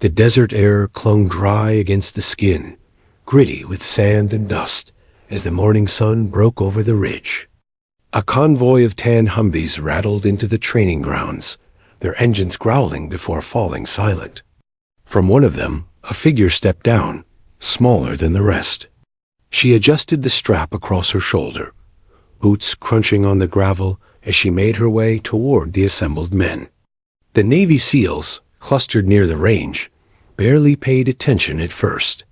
The desert air clung dry against the skin, gritty with sand and dust, as the morning sun broke over the ridge. A convoy of tan Humvees rattled into the training grounds, their engines growling before falling silent. From one of them, a figure stepped down, smaller than the rest. She adjusted the strap across her shoulder, boots crunching on the gravel as she made her way toward the assembled men. The Navy SEALs, clustered near the range, barely paid attention at first.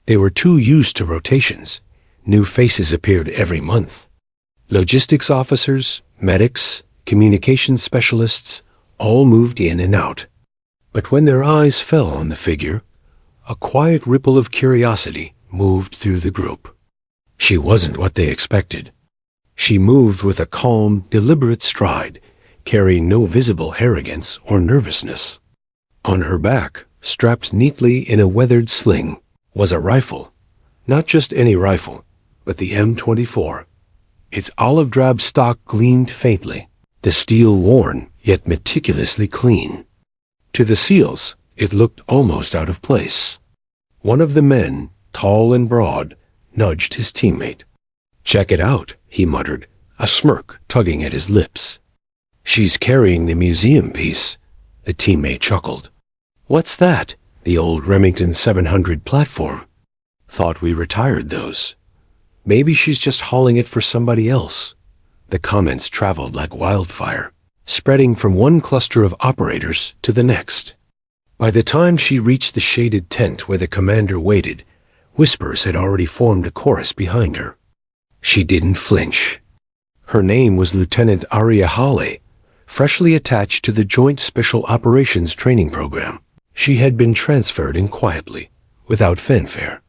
They were too used to rotations. New faces appeared every month. Logistics officers, medics, communications specialists, all moved in and out. But when their eyes fell on the figure, a quiet ripple of curiosity moved through the group. She wasn't what they expected. She moved with a calm, deliberate stride, carrying no visible arrogance or nervousness. On her back, strapped neatly in a weathered sling, was a rifle. Not just any rifle, but the M24. Its olive-drab stock gleamed faintly, the steel worn, yet meticulously clean. To the SEALs, it looked almost out of place. One of the men, tall and broad, nudged his teammate. "Check it out," he muttered, a smirk tugging at his lips. "She's carrying the museum piece," the teammate chuckled. "What's that?" "The old Remington 700 platform. Thought we retired those. Maybe she's just hauling it for somebody else." The comments traveled like wildfire, spreading from one cluster of operators to the next. By the time she reached the shaded tent where the commander waited, whispers had already formed a chorus behind her. She didn't flinch. Her name was Lieutenant Aria Hawley, freshly attached to the Joint Special Operations Training Program. She had been transferred in quietly, without fanfare.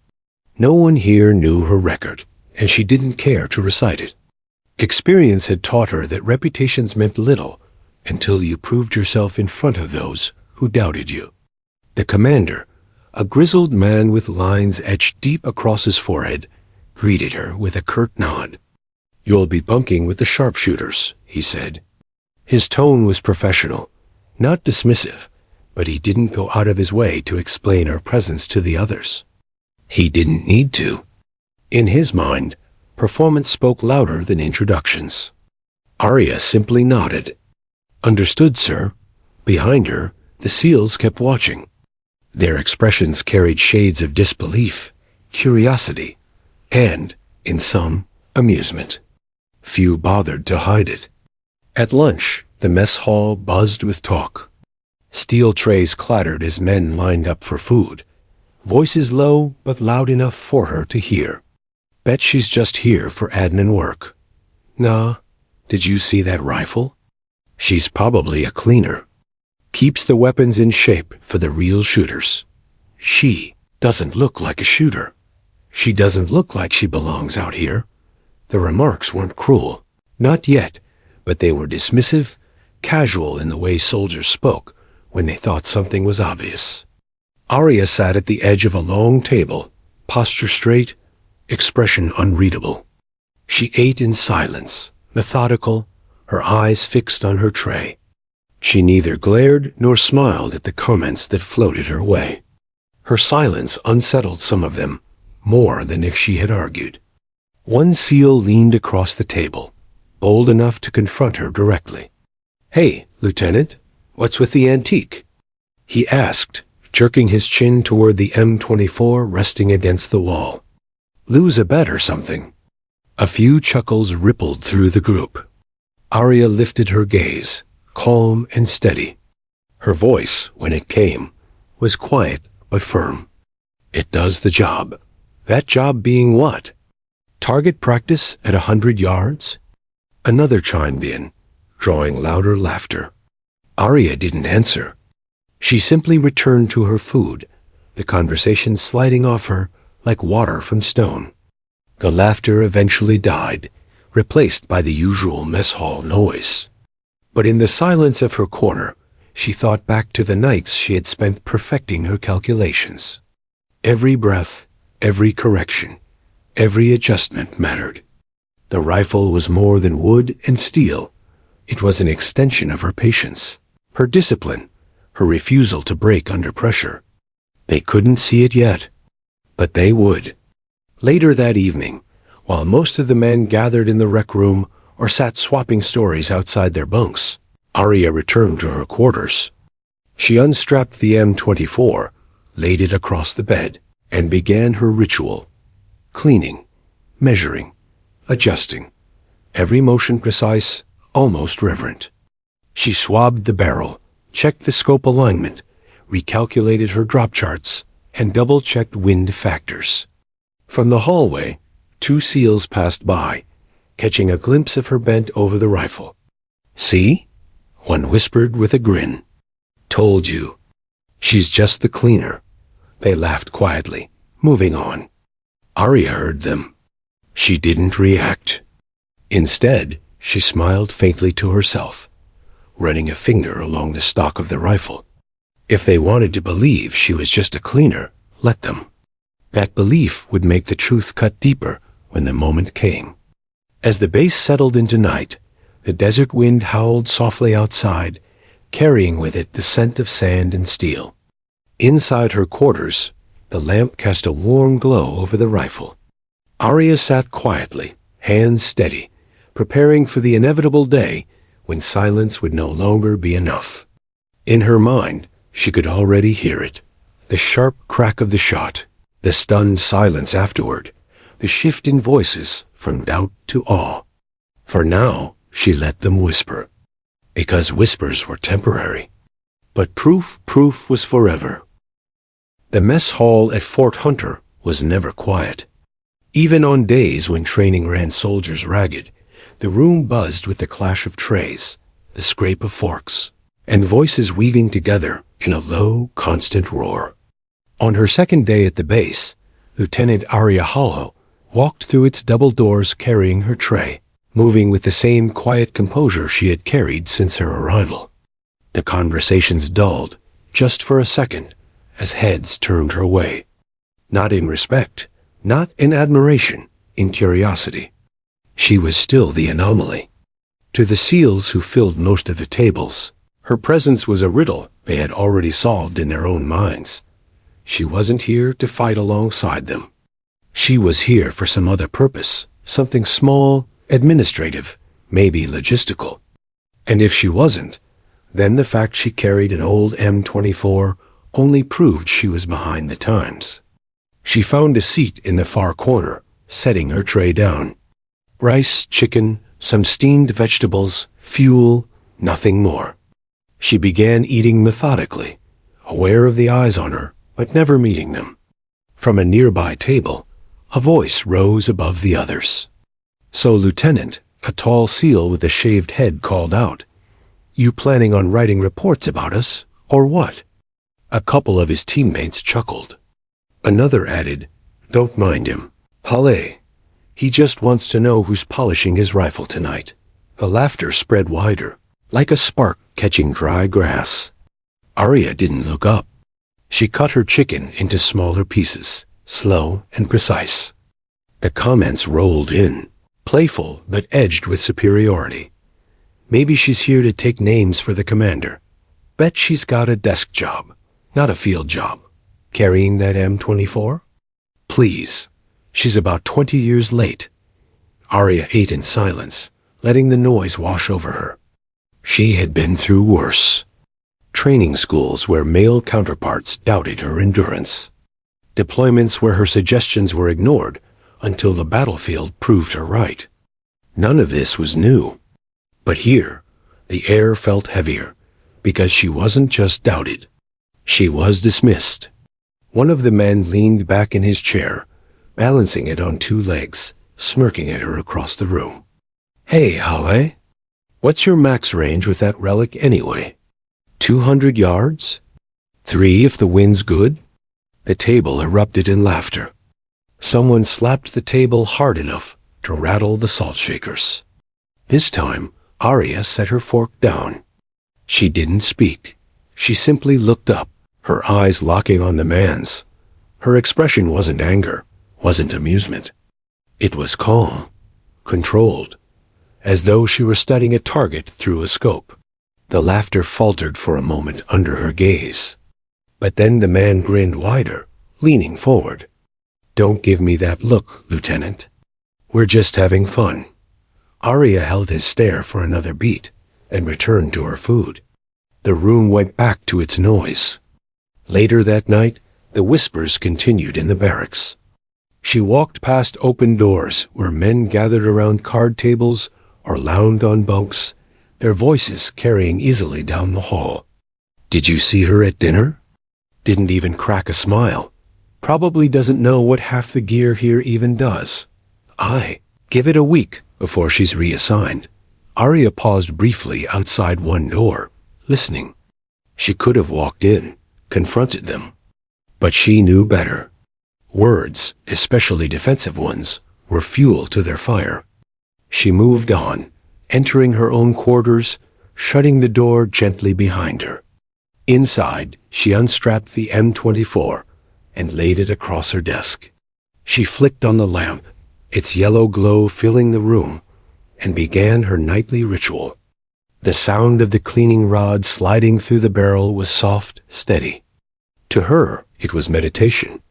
No one here knew her record, and she didn't care to recite it. Experience had taught her that reputations meant little until you proved yourself in front of those who doubted you. The commander, a grizzled man with lines etched deep across his forehead, greeted her with a curt nod. "You'll be bunking with the sharpshooters," he said. His tone was professional, not dismissive, but he didn't go out of his way to explain her presence to the others. He didn't need to. In his mind, performance spoke louder than introductions. Arya simply nodded. "Understood, sir." Behind her, the SEALs kept watching. Their expressions carried shades of disbelief, curiosity, and, in some, amusement. Few bothered to hide it. At lunch, the mess hall buzzed with talk. Steel trays clattered as men lined up for food, voices low but loud enough for her to hear. "Bet she's just here for admin work." "Nah, did you see that rifle? She's probably a cleaner. Keeps the weapons in shape for the real shooters. She doesn't look like a shooter. She doesn't look like she belongs out here." The remarks weren't cruel. Not yet, but they were dismissive, casual in the way soldiers spoke when they thought something was obvious. Arya sat at the edge of a long table, posture straight, expression unreadable. She ate in silence, methodical, her eyes fixed on her tray. She neither glared nor smiled at the comments that floated her way. Her silence unsettled some of them, more than if she had argued. One SEAL leaned across the table, bold enough to confront her directly. "Hey, Lieutenant, what's with the antique?" he asked, jerking his chin toward the M24 resting against the wall. "Lose a bet or something?" A few chuckles rippled through the group. Arya lifted her gaze, calm and steady. Her voice, when it came, was quiet but firm. "It does the job." That job being what? Target practice at 100 yards? Another chimed in, drawing louder laughter. Arya didn't answer. She simply returned to her food, the conversation sliding off her like water from stone. The laughter eventually died, replaced by the usual mess hall noise. But in the silence of her corner, she thought back to the nights she had spent perfecting her calculations. Every breath, every correction, every adjustment mattered. The rifle was more than wood and steel. It was an extension of her patience, her discipline, her refusal to break under pressure. They couldn't see it yet, but they would. Later that evening, while most of the men gathered in the rec room or sat swapping stories outside their bunks, Arya returned to her quarters. She unstrapped the M24, laid it across the bed, and began her ritual. Cleaning, measuring, adjusting, every motion precise, almost reverent. She swabbed the barrel, checked the scope alignment, recalculated her drop charts, and double-checked wind factors. From the hallway, 2 SEALs passed by, catching a glimpse of her bent over the rifle. "See?" one whispered with a grin. "Told you. She's just the cleaner." They laughed quietly, moving on. Arya heard them. She didn't react. Instead, she smiled faintly to herself, running a finger along the stock of the rifle. If they wanted to believe she was just a cleaner, let them. That belief would make the truth cut deeper when the moment came. As the base settled into night, the desert wind howled softly outside, carrying with it the scent of sand and steel. Inside her quarters, the lamp cast a warm glow over the rifle. Arya sat quietly, hands steady, preparing for the inevitable day when silence would no longer be enough. In her mind, she could already hear it. The sharp crack of the shot, the stunned silence afterward, the shift in voices from doubt to awe. For now, she let them whisper, because whispers were temporary. But proof was forever. The mess hall at Fort Hunter was never quiet. Even on days when training ran soldiers ragged, the room buzzed with the clash of trays, the scrape of forks, and voices weaving together in a low, constant roar. On her second day at the base, Lieutenant Arya Hollow walked through its double doors carrying her tray, moving with the same quiet composure she had carried since her arrival. The conversations dulled, just for a second, as heads turned her way. Not in respect, not in admiration, in curiosity. She was still the anomaly. To the SEALs who filled most of the tables, her presence was a riddle they had already solved in their own minds. She wasn't here to fight alongside them. She was here for some other purpose, something small, administrative, maybe logistical. And if she wasn't, then the fact she carried an old M24 only proved she was behind the times. She found a seat in the far corner, setting her tray down. Rice, chicken, some steamed vegetables, fuel, nothing more. She began eating methodically, aware of the eyes on her, but never meeting them. From a nearby table, a voice rose above the others. "So, Lieutenant," a tall SEAL with a shaved head called out, "you planning on writing reports about us, or what?" A couple of his teammates chuckled. Another added, "Don't mind him. Halle. He just wants to know who's polishing his rifle tonight." The laughter spread wider, like a spark catching dry grass. Arya didn't look up. She cut her chicken into smaller pieces, slow and precise. The comments rolled in, playful but edged with superiority. Maybe she's here to take names for the commander. Bet she's got a desk job, not a field job. Carrying that M24? Please, she's about 20 years late. Arya ate in silence, letting the noise wash over her. She had been through worse. Training schools where male counterparts doubted her endurance. Deployments where her suggestions were ignored until the battlefield proved her right. None of this was new. But here, the air felt heavier, because she wasn't just doubted. She was dismissed. One of the men leaned back in his chair, balancing it on 2 legs, smirking at her across the room. "Hey, Halle, what's your max range with that relic anyway? 200 yards? 3 if the wind's good?" The table erupted in laughter. Someone slapped the table hard enough to rattle the salt shakers. This time, Arya set her fork down. She didn't speak. She simply looked up, her eyes locking on the man's. Her expression wasn't anger, wasn't amusement. It was calm, controlled, as though she were studying a target through a scope. The laughter faltered for a moment under her gaze. But then the man grinned wider, leaning forward. "Don't give me that look, Lieutenant. We're just having fun." Arya held his stare for another beat and returned to her food. The room went back to its noise. Later that night, the whispers continued in the barracks. She walked past open doors where men gathered around card tables or lounged on bunks, their voices carrying easily down the hall. "Did you see her at dinner? Didn't even crack a smile. Probably doesn't know what half the gear here even does. Aye, give it a week before she's reassigned." Arya paused briefly outside one door, listening. She could have walked in, confronted them. But she knew better. Words, especially defensive ones, were fuel to their fire. She moved on, entering her own quarters, shutting the door gently behind her. Inside, she unstrapped the M24 and laid it across her desk. She flicked on the lamp, its yellow glow filling the room, and began her nightly ritual. The sound of the cleaning rod sliding through the barrel was soft, steady. To her, it was meditation.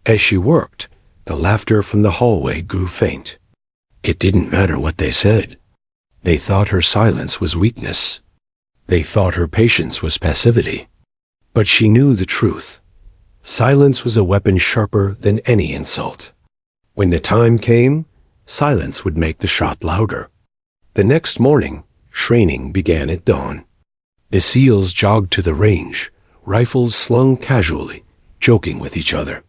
As she worked, the laughter from the hallway grew faint. It didn't matter what they said. They thought her silence was weakness. They thought her patience was passivity. But she knew the truth. Silence was a weapon sharper than any insult. When the time came, silence would make the shot louder. The next morning, training began at dawn. The SEALs jogged to the range, rifles slung casually, joking with each other.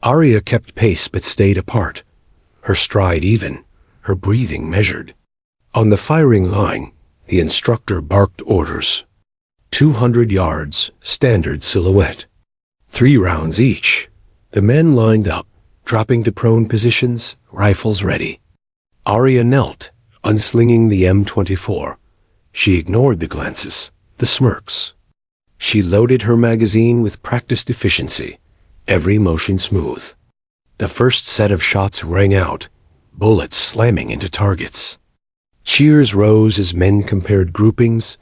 Arya kept pace but stayed apart, her stride even, her breathing measured. On the firing line, the instructor barked orders. 200 yards, standard silhouette. 3 rounds each. The men lined up, dropping to prone positions, rifles ready. Arya knelt, unslinging the M24. She ignored the glances, the smirks. She loaded her magazine with practiced efficiency, every motion smooth. The first set of shots rang out, bullets slamming into targets. Cheers rose as men compared groupings,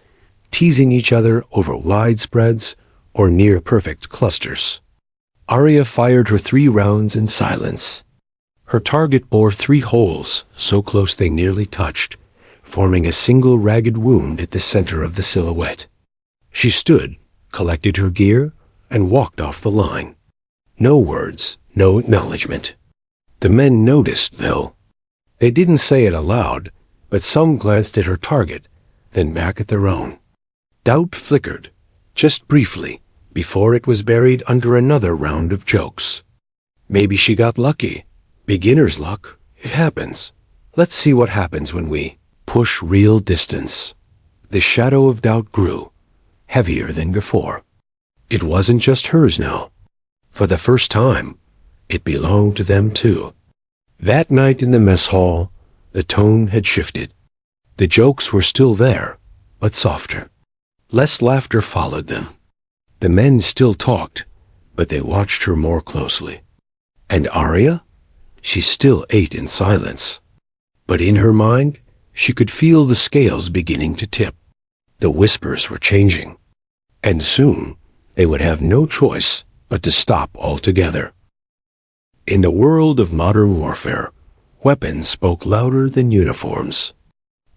teasing each other over wide spreads or near-perfect clusters. Arya fired her 3 rounds in silence. Her target bore 3 holes, so close they nearly touched, forming a single ragged wound at the center of the silhouette. She stood, collected her gear, and walked off the line. No words, no acknowledgement. The men noticed, though. They didn't say it aloud, but some glanced at her target, then back at their own. Doubt flickered, just briefly, before it was buried under another round of jokes. Maybe she got lucky. Beginner's luck. It happens. Let's see what happens when we push real distance. The shadow of doubt grew, heavier than before. It wasn't just hers now. For the first time, it belonged to them too. That night in the mess hall, the tone had shifted. The jokes were still there, but softer. Less laughter followed them. The men still talked, but they watched her more closely. And Arya? She still ate in silence. But in her mind, she could feel the scales beginning to tip. The whispers were changing. And soon, they would have no choice but to stop altogether. In the world of modern warfare, weapons spoke louder than uniforms.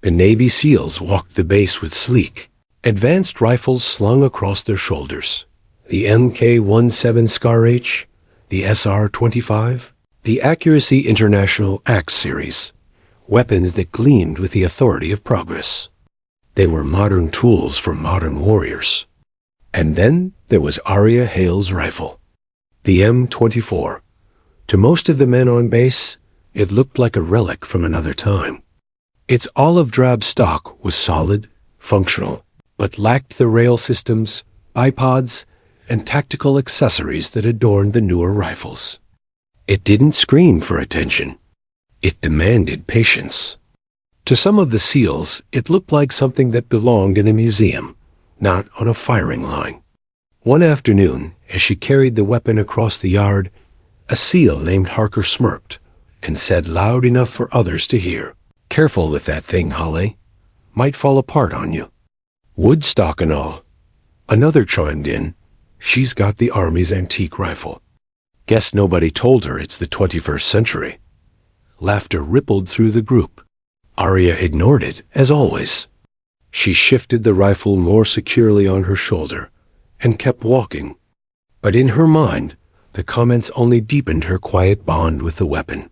The Navy SEALs walked the base with sleek, advanced rifles slung across their shoulders. The Mk-17 Scar H, the SR-25, the Accuracy International Axe series, weapons that gleamed with the authority of progress. They were modern tools for modern warriors. And then there was Arya Hale's rifle, the M24. To most of the men on base, it looked like a relic from another time. Its olive-drab stock was solid, functional, but lacked the rail systems, bipods, and tactical accessories that adorned the newer rifles. It didn't scream for attention. It demanded patience. To some of the SEALs, it looked like something that belonged in a museum, not on a firing line. One afternoon, as she carried the weapon across the yard, a SEAL named Harker smirked and said loud enough for others to hear, "Careful with that thing, Holly. Might fall apart on you." "Woodstock and all." Another chimed in, She's got the Army's antique rifle. Guess nobody told her it's the 21st century. Laughter rippled through the group. Arya ignored it, as always. She shifted the rifle more securely on her shoulder and kept walking. But in her mind, the comments only deepened her quiet bond with the weapon.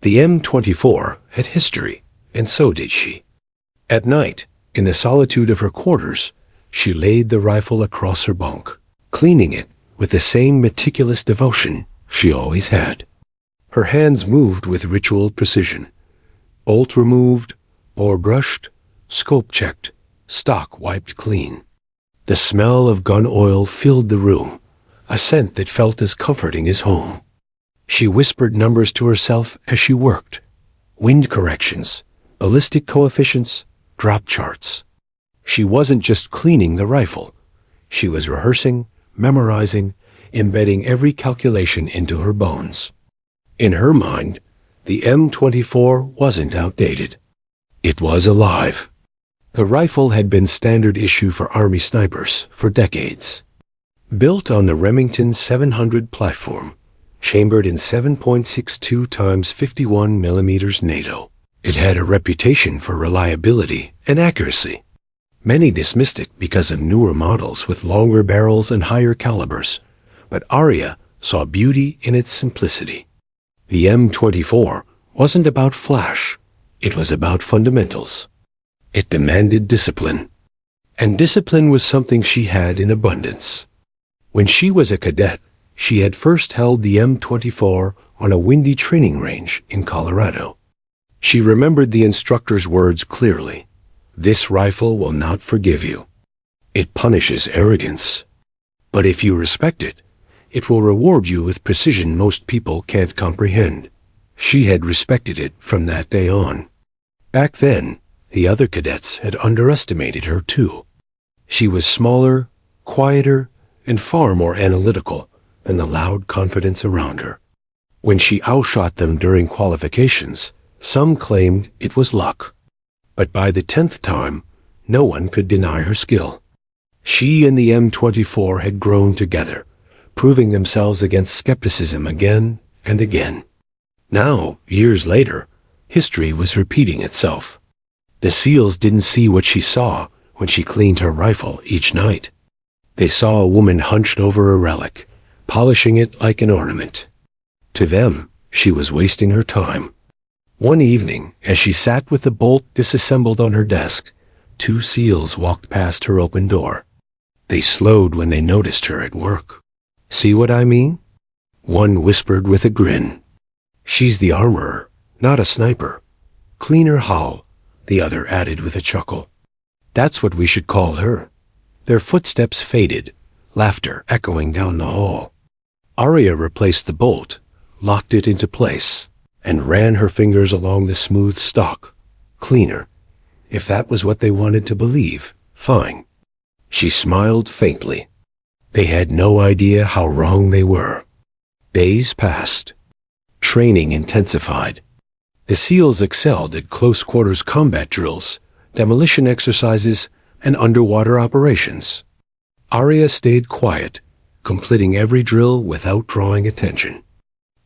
The M24 had history, and so did she. At night, in the solitude of her quarters, she laid the rifle across her bunk, cleaning it with the same meticulous devotion she always had. Her hands moved with ritual precision. Bolt removed, bore brushed, scope checked, stock wiped clean. The smell of gun oil filled the room, a scent that felt as comforting as home. She whispered numbers to herself as she worked. Wind corrections, ballistic coefficients, drop charts. She wasn't just cleaning the rifle. She was rehearsing, memorizing, embedding every calculation into her bones. In her mind, the M24 wasn't outdated. It was alive. The rifle had been standard issue for Army snipers for decades. Built on the Remington 700 platform, chambered in 7.62 times 51 millimeters NATO, it had a reputation for reliability and accuracy. Many dismissed it because of newer models with longer barrels and higher calibers, but Arya saw beauty in its simplicity. The M24 wasn't about flash, it was about fundamentals. It demanded discipline, and discipline was something she had in abundance. When she was a cadet, she had first held the M24 on a windy training range in Colorado. She remembered the instructor's words clearly. This rifle will not forgive you. It punishes arrogance. But if you respect it, it will reward you with precision most people can't comprehend. She had respected it from that day on. Back then, the other cadets had underestimated her too. She was smaller, quieter, and far more analytical than the loud confidence around her. When she outshot them during qualifications, some claimed it was luck. But by the 10th time, no one could deny her skill. She and the M24 had grown together, proving themselves against skepticism again and again. Now, years later, history was repeating itself. The SEALs didn't see what she saw when she cleaned her rifle each night. They saw a woman hunched over a relic, polishing it like an ornament. To them, she was wasting her time. One evening, as she sat with the bolt disassembled on her desk, 2 SEALs walked past her open door. They slowed when they noticed her at work. See what I mean? One whispered with a grin. She's the armorer, not a sniper. Cleaner how? The other added with a chuckle. That's what we should call her. Their footsteps faded, laughter echoing down the hall. Arya replaced the bolt, locked it into place, and ran her fingers along the smooth stock. Cleaner. If that was what they wanted to believe, fine. She smiled faintly. They had no idea how wrong they were. Days passed. Training intensified. The SEALs excelled at close-quarters combat drills, demolition exercises, and underwater operations. Arya stayed quiet, completing every drill without drawing attention.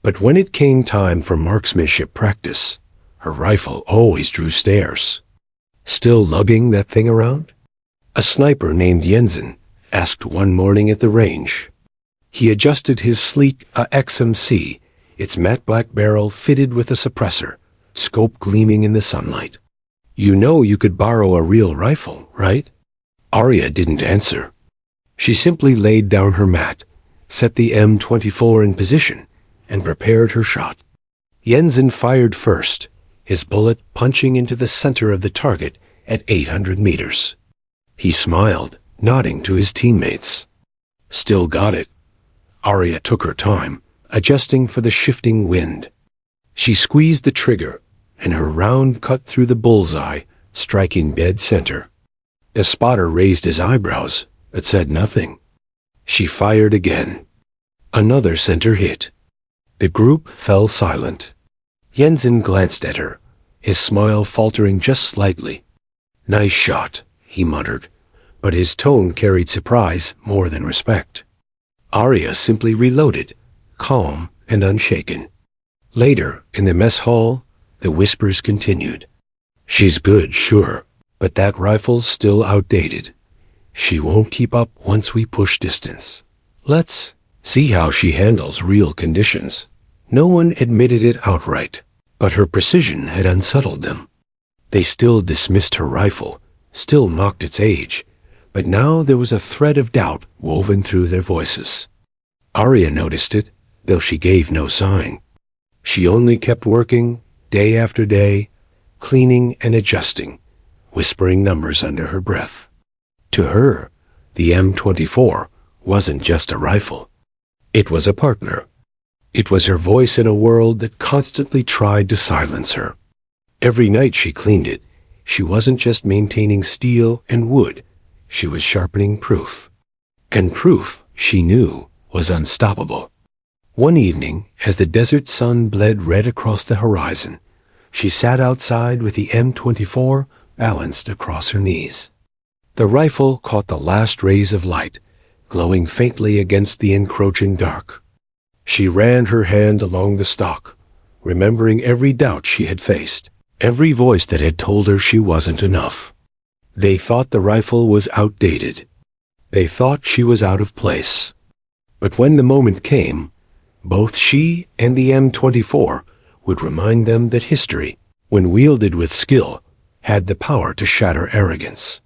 But when it came time for marksmanship practice, her rifle always drew stares. Still lugging that thing around? A sniper named Jensen asked one morning at the range. He adjusted his sleek XMC, its matte black barrel fitted with a suppressor, scope gleaming in the sunlight. You know you could borrow a real rifle, right? Arya didn't answer. She simply laid down her mat, set the M24 in position, and prepared her shot. Jensen fired first, his bullet punching into the center of the target at 800 meters. He smiled, nodding to his teammates. Still got it. Arya took her time, adjusting for the shifting wind. She squeezed the trigger, and her round cut through the bullseye, striking dead center. The spotter raised his eyebrows, but said nothing. She fired again. Another center hit. The group fell silent. Jensen glanced at her, his smile faltering just slightly. Nice shot, he muttered, but his tone carried surprise more than respect. Arya simply reloaded, calm and unshaken. Later, in the mess hall, the whispers continued. She's good, sure, but that rifle's still outdated. She won't keep up once we push distance. Let's see how she handles real conditions. No one admitted it outright, but her precision had unsettled them. They still dismissed her rifle, still mocked its age, but now there was a thread of doubt woven through their voices. Arya noticed it, though she gave no sign. She only kept working, day after day, cleaning and adjusting, whispering numbers under her breath. To her, the M24 wasn't just a rifle. It was a partner. It was her voice in a world that constantly tried to silence her. Every night she cleaned it, she wasn't just maintaining steel and wood, she was sharpening proof. And proof, she knew, was unstoppable. One evening, as the desert sun bled red across the horizon, she sat outside with the M24 balanced across her knees. The rifle caught the last rays of light, glowing faintly against the encroaching dark. She ran her hand along the stock, remembering every doubt she had faced, every voice that had told her she wasn't enough. They thought the rifle was outdated. They thought she was out of place. But when the moment came, both she and the M24 would remind them that history, when wielded with skill, had the power to shatter arrogance.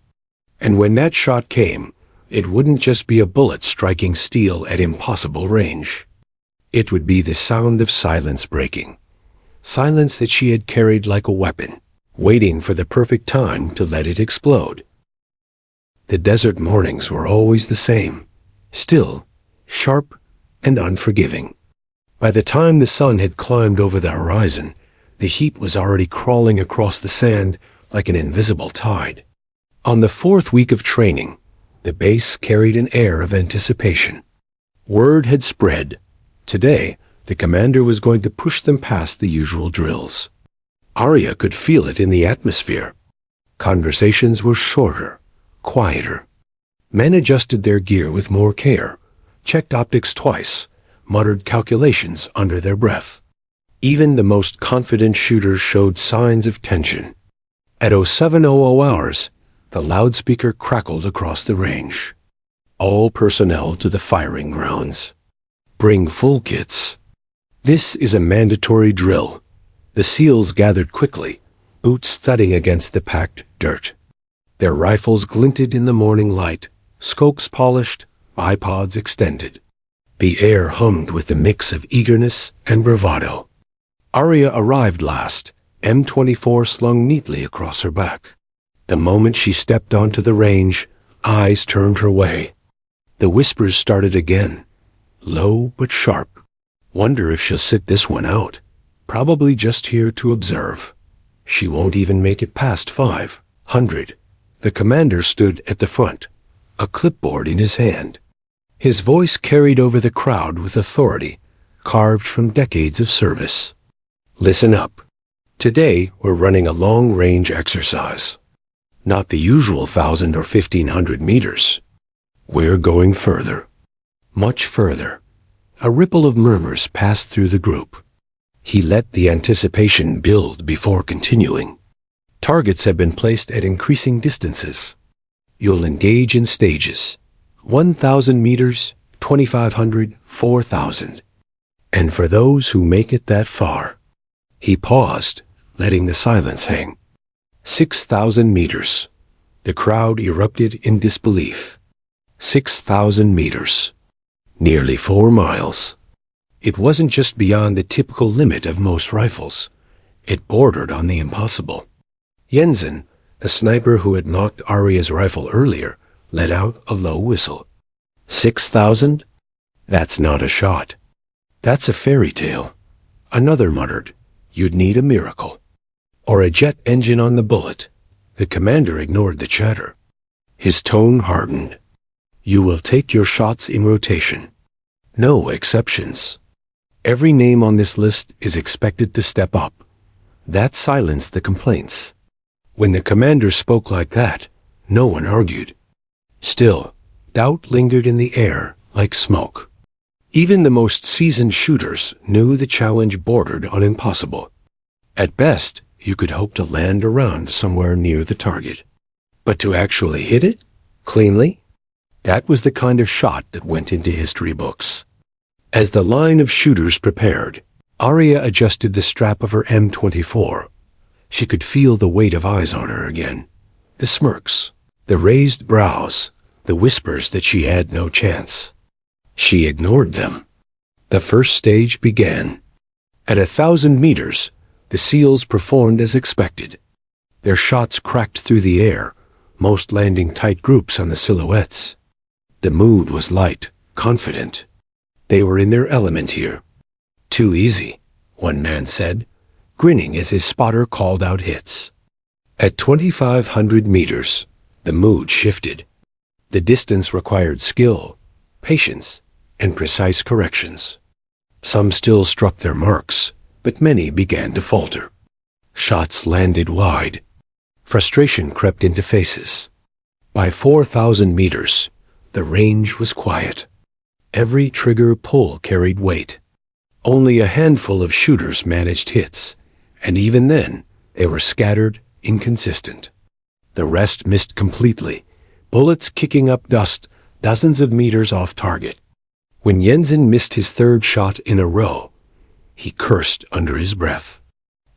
And when that shot came, it wouldn't just be a bullet striking steel at impossible range. It would be the sound of silence breaking. Silence that she had carried like a weapon, waiting for the perfect time to let it explode. The desert mornings were always the same, still, sharp, and unforgiving. By the time the sun had climbed over the horizon, the heat was already crawling across the sand like an invisible tide. On the fourth week of training, the base carried an air of anticipation. Word had spread. Today, the commander was going to push them past the usual drills. Arya could feel it in the atmosphere. Conversations were shorter, quieter. Men adjusted their gear with more care, checked optics twice, muttered calculations under their breath. Even the most confident shooters showed signs of tension. At 0700 hours, the loudspeaker crackled across the range. All personnel to the firing grounds. Bring full kits. This is a mandatory drill. The SEALs gathered quickly, boots thudding against the packed dirt. Their rifles glinted in the morning light, scopes polished, bipods extended. The air hummed with the mix of eagerness and bravado. Arya arrived last, M24 slung neatly across her back. The moment she stepped onto the range, eyes turned her way. The whispers started again, low but sharp. Wonder if she'll sit this one out. Probably just here to observe. She won't even make it past 500. The commander stood at the front, a clipboard in his hand. His voice carried over the crowd with authority, carved from decades of service. Listen up. Today, we're running a long-range exercise. Not the usual 1,000 or 1,500 meters. We're going further. Much further. A ripple of murmurs passed through the group. He let the anticipation build before continuing. Targets have been placed at increasing distances. You'll engage in stages. 1,000 meters, 2,500, 4,000. And for those who make it that far. He paused, letting the silence hang. 6,000 meters. The crowd erupted in disbelief. 6,000 meters. Nearly 4 miles. It wasn't just beyond the typical limit of most rifles. It bordered on the impossible. Jensen, the sniper who had knocked Arya's rifle earlier, let out a low whistle. 6,000? That's not a shot. That's a fairy tale. Another muttered, you'd need a miracle. Or a jet engine on the bullet. The commander ignored the chatter. His tone hardened. You will take your shots in rotation. No exceptions. Every name on this list is expected to step up. That silenced the complaints. When the commander spoke like that, no one argued. Still, doubt lingered in the air like smoke. Even the most seasoned shooters knew the challenge bordered on impossible. At best, you could hope to land around somewhere near the target. But to actually hit it, cleanly, that was the kind of shot that went into history books. As the line of shooters prepared, Arya adjusted the strap of her M24. She could feel the weight of eyes on her again. The smirks, the raised brows, the whispers that she had no chance. She ignored them. The first stage began. At 1,000 meters, the SEALs performed as expected. Their shots cracked through the air, most landing tight groups on the silhouettes. The mood was light, confident. They were in their element here. Too easy, one man said, grinning as his spotter called out hits. At 2,500 meters, the mood shifted. The distance required skill, patience, and precise corrections. Some still struck their marks, but many began to falter. Shots landed wide. Frustration crept into faces. By 4,000 meters, the range was quiet. Every trigger pull carried weight. Only a handful of shooters managed hits, and even then, they were scattered, inconsistent. The rest missed completely, bullets kicking up dust dozens of meters off target. When Jensen missed his third shot in a row, he cursed under his breath.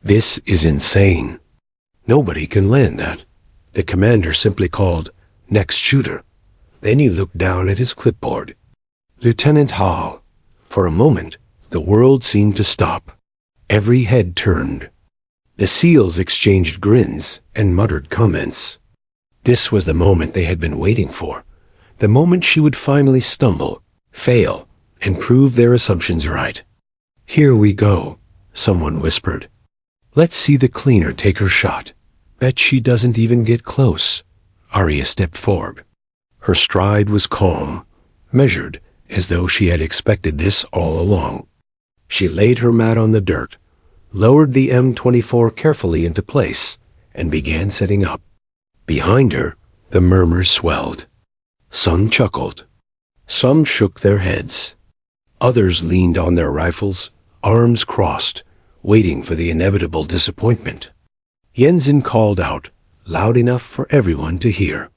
This is insane. Nobody can land that. The commander simply called, "Next shooter." Then he looked down at his clipboard. Lieutenant Hall. For a moment, the world seemed to stop. Every head turned. The SEALs exchanged grins and muttered comments. This was the moment they had been waiting for. The moment she would finally stumble, fail, and prove their assumptions right. "Here we go," someone whispered. "Let's see the cleaner take her shot. Bet she doesn't even get close." Arya stepped forward. Her stride was calm, measured, as though she had expected this all along. She laid her mat on the dirt, lowered the M24 carefully into place, and began setting up. Behind her, the murmurs swelled. Some chuckled. Some shook their heads. Others leaned on their rifles, arms crossed, waiting for the inevitable disappointment. Jensen called out, loud enough for everyone to hear.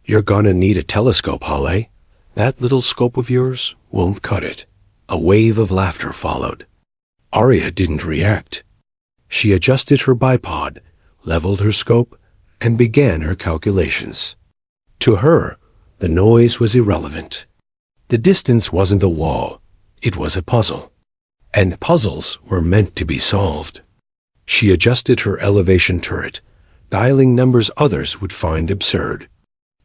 "You're gonna need a telescope, Halle. That little scope of yours won't cut it." A wave of laughter followed. Arya didn't react. She adjusted her bipod, leveled her scope, and began her calculations. To her, the noise was irrelevant. The distance wasn't a wall, it was a puzzle. And puzzles were meant to be solved. She adjusted her elevation turret, dialing numbers others would find absurd.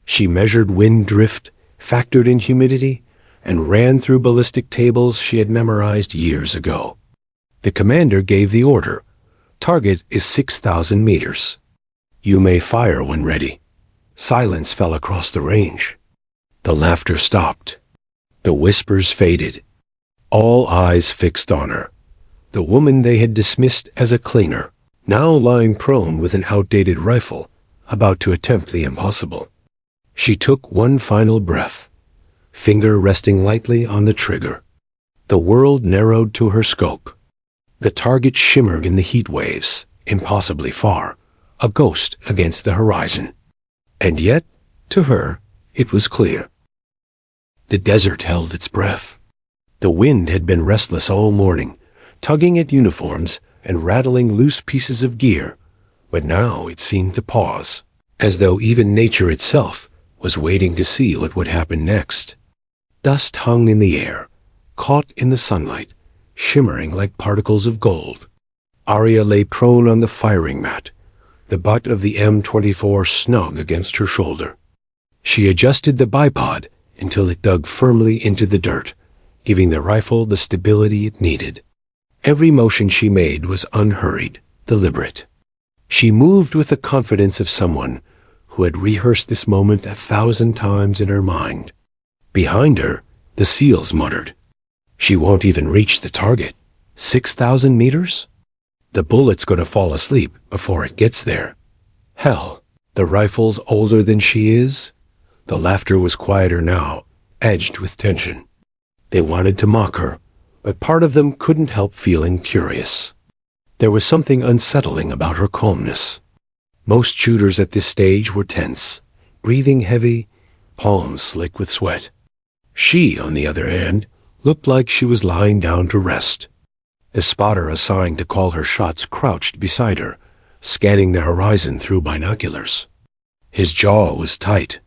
She measured wind drift, factored in humidity, and ran through ballistic tables she had memorized years ago. The commander gave the order. Target is 6,000 meters. You may fire when ready. Silence fell across the range. The laughter stopped. The whispers faded. All eyes fixed on her. The woman they had dismissed as a cleaner, now lying prone with an outdated rifle, about to attempt the impossible. She took one final breath, finger resting lightly on the trigger. The world narrowed to her scope. The target shimmered in the heat waves, impossibly far, a ghost against the horizon. And yet, to her, it was clear. The desert held its breath. The wind had been restless all morning, tugging at uniforms and rattling loose pieces of gear, but now it seemed to pause, as though even nature itself was waiting to see what would happen next. Dust hung in the air, caught in the sunlight, shimmering like particles of gold. Arya lay prone on the firing mat, the butt of the M24 snug against her shoulder. She adjusted the bipod until it dug firmly into the dirt, giving the rifle the stability it needed. Every motion she made was unhurried, deliberate. She moved with the confidence of someone who had rehearsed this moment 1,000 times in her mind. Behind her, the SEALs muttered, "She won't even reach the target. 6,000 meters? The bullet's gonna fall asleep before it gets there." Hell, the rifle's older than she is? The laughter was quieter now, edged with tension. They wanted to mock her, but part of them couldn't help feeling curious. There was something unsettling about her calmness. Most shooters at this stage were tense, breathing heavy, palms slick with sweat. She, on the other hand, looked like she was lying down to rest. The spotter assigned to call her shots crouched beside her, scanning the horizon through binoculars. His jaw was tight.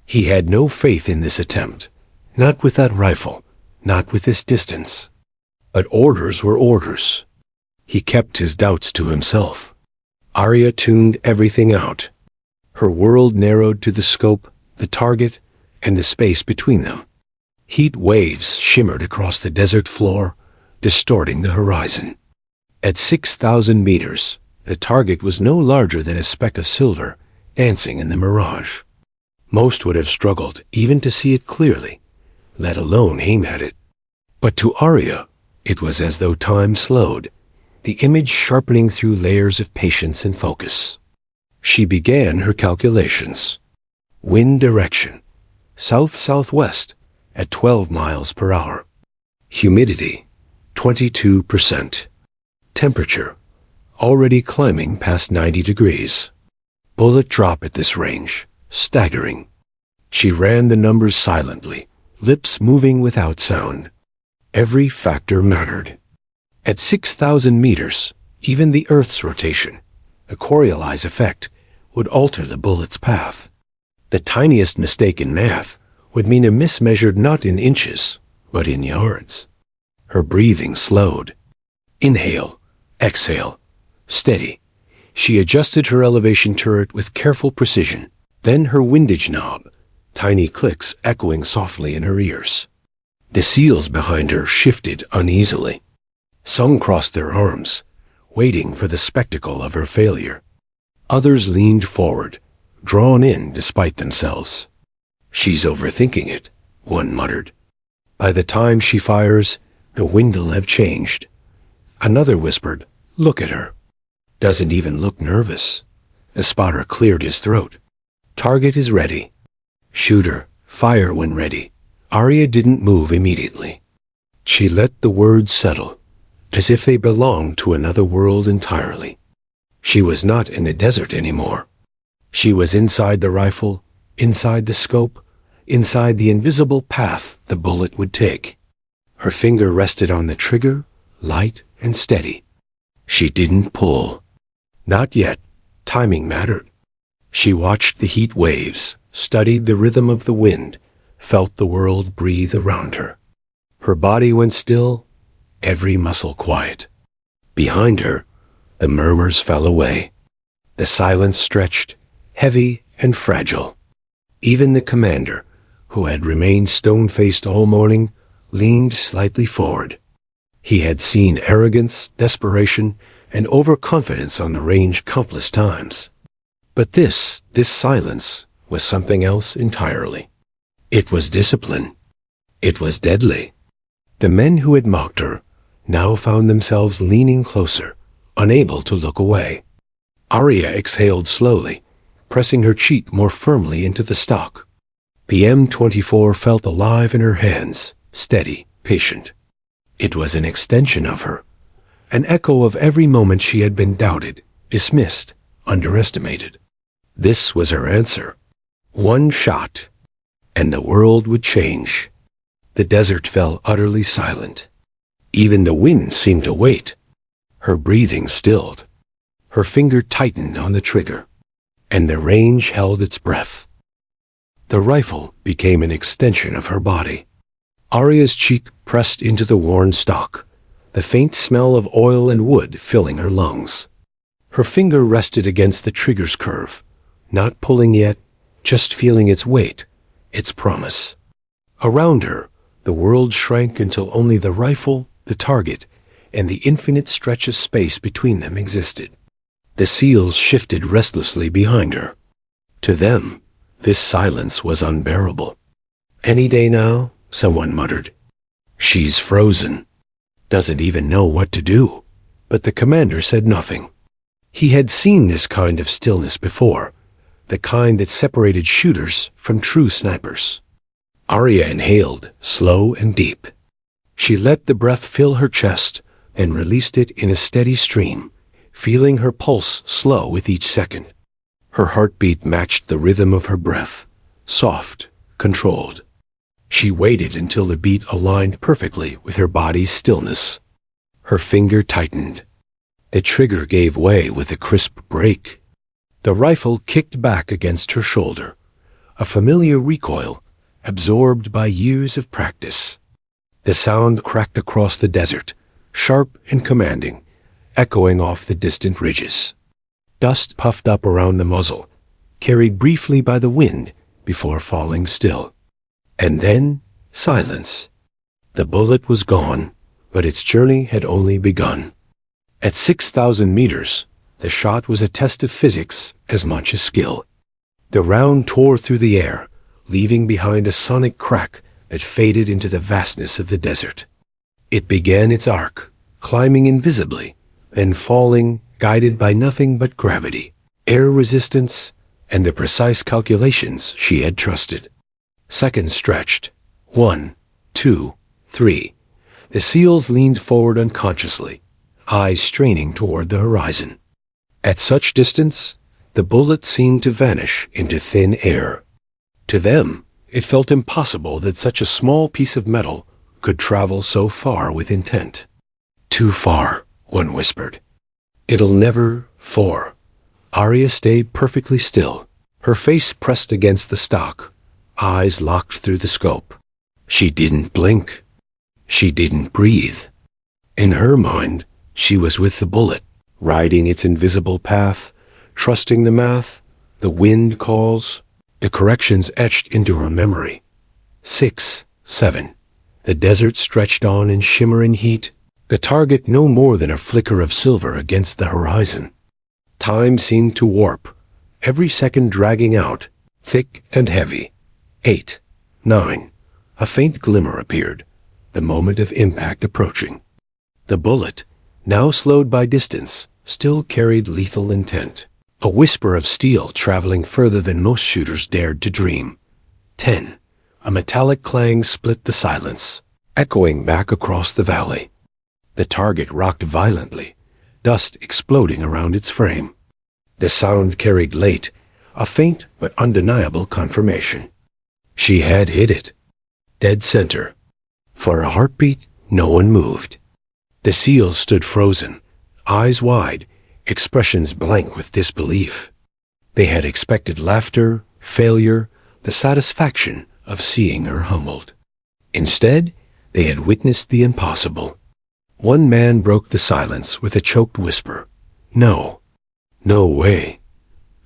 He had no faith in this attempt, not with that rifle, not with this distance. But orders were orders. He kept his doubts to himself. Arya tuned everything out. Her world narrowed to the scope, the target, and the space between them. Heat waves shimmered across the desert floor, distorting the horizon. At 6,000 meters, the target was no larger than a speck of silver, dancing in the mirage. Most would have struggled even to see it clearly, let alone aim at it. But to Arya, it was as though time slowed, the image sharpening through layers of patience and focus. She began her calculations. Wind direction, south-southwest, at 12 miles per hour. Humidity, 22%. Temperature, already climbing past 90 degrees. Bullet drop at this range, staggering. She ran the numbers silently, lips moving without sound. Every factor mattered. At 6,000 meters, even the Earth's rotation, the Coriolis effect, would alter the bullet's path. The tiniest mistake in math would mean a miss measured not in inches, but in yards. Her breathing slowed. Inhale, exhale, steady. She adjusted her elevation turret with careful precision, then her windage knob, tiny clicks echoing softly in her ears. The seals behind her shifted uneasily. Some crossed their arms, waiting for the spectacle of her failure. Others leaned forward, drawn in despite themselves. "She's overthinking it," one muttered. "By the time she fires, the wind'll have changed." Another whispered, "Look at her. Doesn't even look nervous." The spotter cleared his throat. "Target is ready. Shooter, fire when ready." Arya didn't move immediately. She let the words settle, as if they belonged to another world entirely. She was not in the desert anymore. She was inside the rifle, inside the scope, inside the invisible path the bullet would take. Her finger rested on the trigger, light and steady. She didn't pull. Not yet. Timing mattered. She watched the heat waves, studied the rhythm of the wind, felt the world breathe around her. Her body went still, every muscle quiet. Behind her, the murmurs fell away. The silence stretched, heavy and fragile. Even the commander, who had remained stone-faced all morning, leaned slightly forward. He had seen arrogance, desperation, and overconfidence on the range countless times. But this silence, was something else entirely. It was discipline. It was deadly. The men who had mocked her now found themselves leaning closer, unable to look away. Arya exhaled slowly, pressing her cheek more firmly into the stock. The M24 felt alive in her hands, steady, patient. It was an extension of her, an echo of every moment she had been doubted, dismissed, underestimated. This was her answer. One shot, and the world would change. The desert fell utterly silent. Even the wind seemed to wait. Her breathing stilled. Her finger tightened on the trigger, and the range held its breath. The rifle became an extension of her body. Arya's cheek pressed into the worn stock, the faint smell of oil and wood filling her lungs. Her finger rested against the trigger's curve, not pulling yet, just feeling its weight, its promise. Around her, the world shrank until only the rifle, the target, and the infinite stretch of space between them existed. The seals shifted restlessly behind her. To them, this silence was unbearable. "Any day now," someone muttered. "She's frozen. Doesn't even know what to do." But the commander said nothing. He had seen this kind of stillness before, the kind that separated shooters from true snipers. Arya inhaled, slow and deep. She let the breath fill her chest and released it in a steady stream, feeling her pulse slow with each second. Her heartbeat matched the rhythm of her breath, soft, controlled. She waited until the beat aligned perfectly with her body's stillness. Her finger tightened. The trigger gave way with a crisp break. The rifle kicked back against her shoulder, a familiar recoil absorbed by years of practice. The sound cracked across the desert, sharp and commanding, echoing off the distant ridges. Dust puffed up around the muzzle, carried briefly by the wind before falling still. And then, silence. The bullet was gone, but its journey had only begun. At 6,000 meters, the shot was a test of physics as much as skill. The round tore through the air, leaving behind a sonic crack that faded into the vastness of the desert. It began its arc, climbing invisibly, then falling, guided by nothing but gravity, air resistance, and the precise calculations she had trusted. Seconds stretched. 1, 2, 3. The SEALs leaned forward unconsciously, eyes straining toward the horizon. At such distance, the bullet seemed to vanish into thin air. To them, it felt impossible that such a small piece of metal could travel so far with intent. Too far, one whispered. It'll never. 4. Arya stayed perfectly still, her face pressed against the stock, eyes locked through the scope. She didn't blink. She didn't breathe. In her mind, she was with the bullet, riding its invisible path, trusting the math, the wind calls, the corrections etched into her memory. 6, 7. The desert stretched on in shimmering heat, the target no more than a flicker of silver against the horizon. Time seemed to warp, every second dragging out, thick and heavy. 8, 9. A faint glimmer appeared, the moment of impact approaching. The bullet, now slowed by distance, still carried lethal intent. A whisper of steel traveling further than most shooters dared to dream. 10. A metallic clang split the silence, echoing back across the valley. The target rocked violently, dust exploding around its frame. The sound carried late, a faint but undeniable confirmation. She had hit it. Dead center. For a heartbeat, no one moved. The SEALs stood frozen, eyes wide, expressions blank with disbelief. They had expected laughter, failure, the satisfaction of seeing her humbled. Instead, they had witnessed the impossible. One man broke the silence with a choked whisper. No. No way.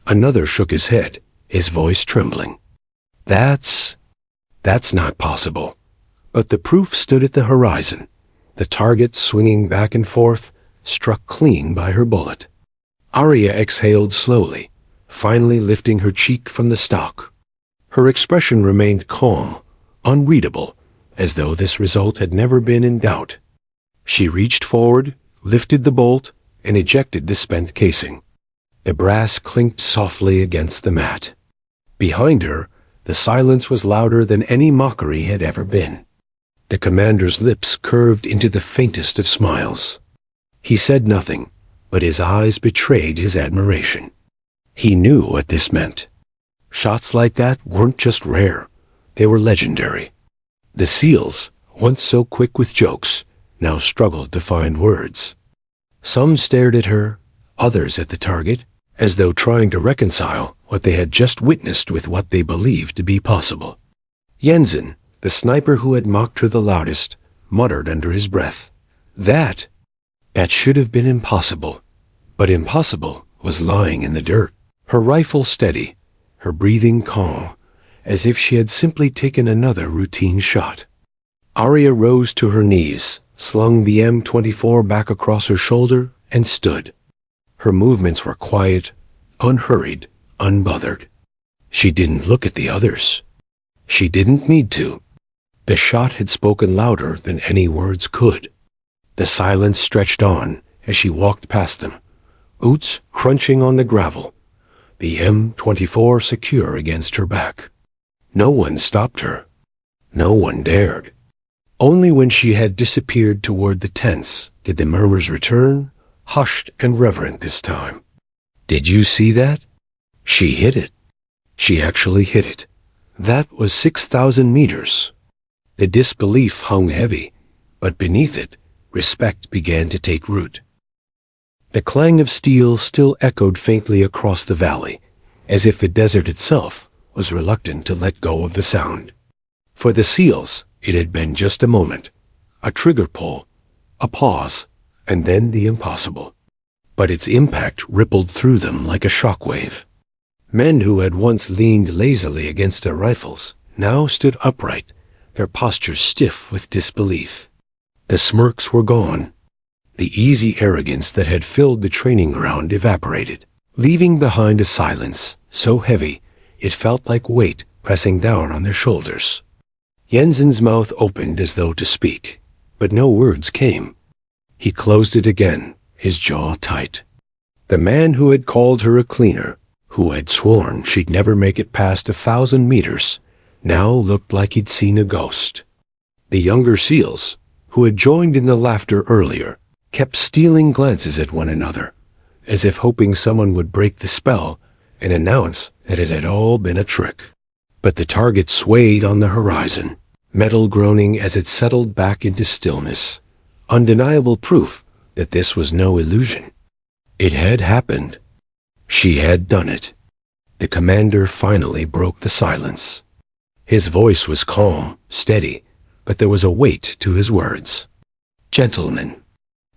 Another shook his head, his voice trembling. That's not possible. But the proof stood at the horizon, the target swinging back and forth, struck clean by her bullet. Arya exhaled slowly, finally lifting her cheek from the stock. Her expression remained calm, unreadable, as though this result had never been in doubt. She reached forward, lifted the bolt, and ejected the spent casing. The brass clinked softly against the mat. Behind her, the silence was louder than any mockery had ever been. The commander's lips curved into the faintest of smiles. He said nothing, but his eyes betrayed his admiration. He knew what this meant. Shots like that weren't just rare, they were legendary. The SEALs, once so quick with jokes, now struggled to find words. Some stared at her, others at the target, as though trying to reconcile what they had just witnessed with what they believed to be possible. Jensen, the sniper who had mocked her the loudest, muttered under his breath, That should have been impossible. But impossible was lying in the dirt. Her rifle steady, her breathing calm, as if she had simply taken another routine shot. Arya rose to her knees, slung the M24 back across her shoulder, and stood. Her movements were quiet, unhurried, unbothered. She didn't look at the others. She didn't need to. The shot had spoken louder than any words could. The silence stretched on as she walked past them, boots crunching on the gravel, the M24 secure against her back. No one stopped her. No one dared. Only when she had disappeared toward the tents did the murmurs return, hushed and reverent this time. "Did you see that? She hit it. She actually hit it. That was 6,000 meters." The disbelief hung heavy, but beneath it, respect began to take root. The clang of steel still echoed faintly across the valley, as if the desert itself was reluctant to let go of the sound. For the SEALs, it had been just a moment, a trigger pull, a pause, and then the impossible. But its impact rippled through them like a shockwave. Men who had once leaned lazily against their rifles now stood upright, their postures stiff with disbelief. The smirks were gone. The easy arrogance that had filled the training ground evaporated, leaving behind a silence so heavy it felt like weight pressing down on their shoulders. Jensen's mouth opened as though to speak, but no words came. He closed it again, his jaw tight. The man who had called her a cleaner, who had sworn she'd never make it past 1,000 meters, now looked like he'd seen a ghost. The younger SEALs, who had joined in the laughter earlier, kept stealing glances at one another, as if hoping someone would break the spell and announce that it had all been a trick. But the target swayed on the horizon, metal groaning as it settled back into stillness, undeniable proof that this was no illusion. It had happened. She had done it. The commander finally broke the silence. His voice was calm, steady, but there was a weight to his words. "Gentlemen,